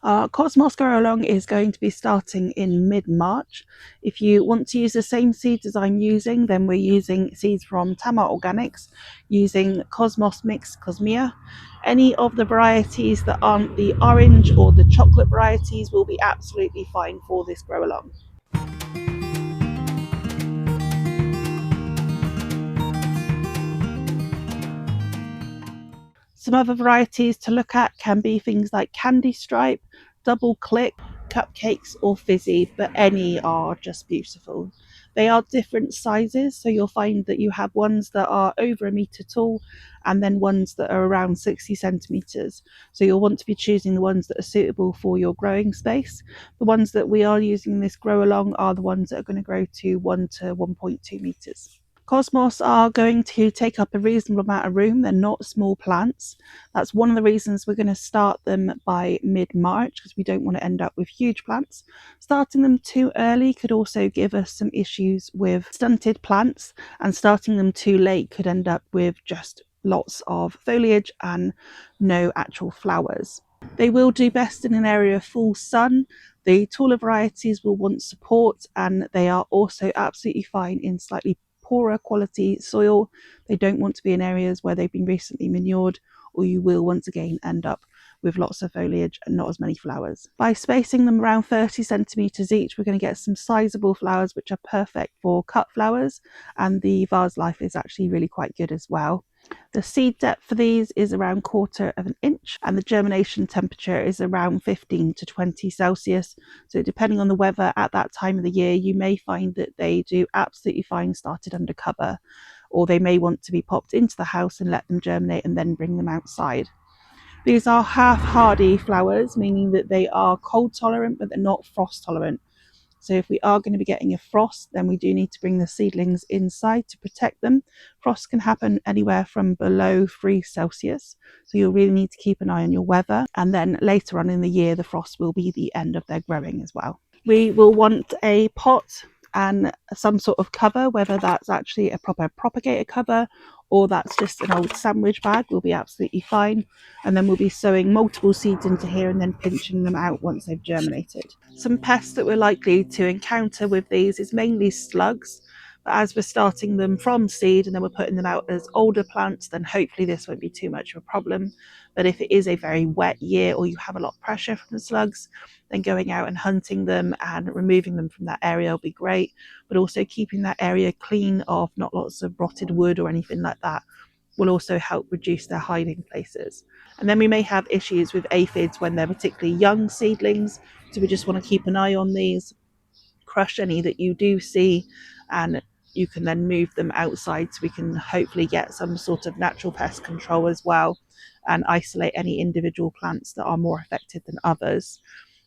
Our Cosmos Grow Along is going to be starting in mid-March. If you want to use the same seeds as I'm using, then we're using seeds from Tamar Organics, using Cosmos Mix Cosmea. Any of the varieties that aren't the orange or the chocolate varieties will be absolutely fine for this Grow Along. Some other varieties to look at can be things like Candy Stripe, Double Click, Cupcakes or Fizzy, but any are just beautiful. They are different sizes, so you'll find that you have ones that are over a metre tall and then ones that are around 60 centimetres. So you'll want to be choosing the ones that are suitable for your growing space. The ones that we are using in this Grow Along are the ones that are going to grow to 1 to 1.2 metres. Cosmos are going to take up a reasonable amount of room. They're not small plants. That's one of the reasons we're going to start them by mid-March, because we don't want to end up with huge plants. Starting them too early could also give us some issues with stunted plants, and starting them too late could end up with just lots of foliage and no actual flowers. They will do best in an area of full sun. The taller varieties will want support, and they are also absolutely fine in slightly poorer quality soil. They don't want to be in areas where they've been recently manured, or you will once again end up with lots of foliage and not as many flowers. By spacing them around 30 centimetres each, we're going to get some sizable flowers which are perfect for cut flowers, and the vase life is actually really quite good as well. The seed depth for these is around 1/4 of an inch, and the germination temperature is around 15 to 20 Celsius. So depending on the weather at that time of the year, you may find that they do absolutely fine started under cover, or they may want to be popped into the house and let them germinate and then bring them outside. These are half hardy flowers, meaning that they are cold tolerant, but they're not frost tolerant. So if we are going to be getting a frost, then we do need to bring the seedlings inside to protect them. Frost can happen anywhere from below 3 Celsius. So you'll really need to keep an eye on your weather. And then later on in the year, the frost will be the end of their growing as well. We will want a pot and some sort of cover, whether that's actually a proper propagator cover or that's just an old sandwich bag, will be absolutely fine. And then we'll be sowing multiple seeds into here and then pinching them out once they've germinated. Some pests that we're likely to encounter with these is mainly slugs. But as we're starting them from seed and then we're putting them out as older plants, then hopefully this won't be too much of a problem. But if it is a very wet year or you have a lot of pressure from the slugs, then going out and hunting them and removing them from that area will be great. But also keeping that area clean of not lots of rotted wood or anything like that will also help reduce their hiding places. And then we may have issues with aphids when they're particularly young seedlings. So we just want to keep an eye on these, crush any that you do see, and you can then move them outside so we can hopefully get some sort of natural pest control as well and isolate any individual plants that are more affected than others.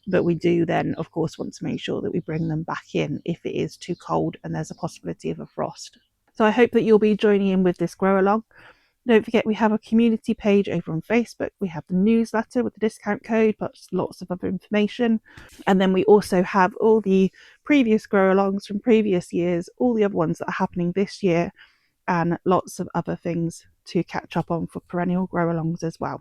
But we do then, of course, want to make sure that we bring them back in if it is too cold and there's a possibility of a frost. So I hope that you'll be joining in with this Grow Along. Don't forget, we have a community page over on Facebook. We have the newsletter with the discount code, but lots of other information. And then we also have all the previous Grow Alongs from previous years, all the other ones that are happening this year, and lots of other things to catch up on for perennial Grow Alongs as well.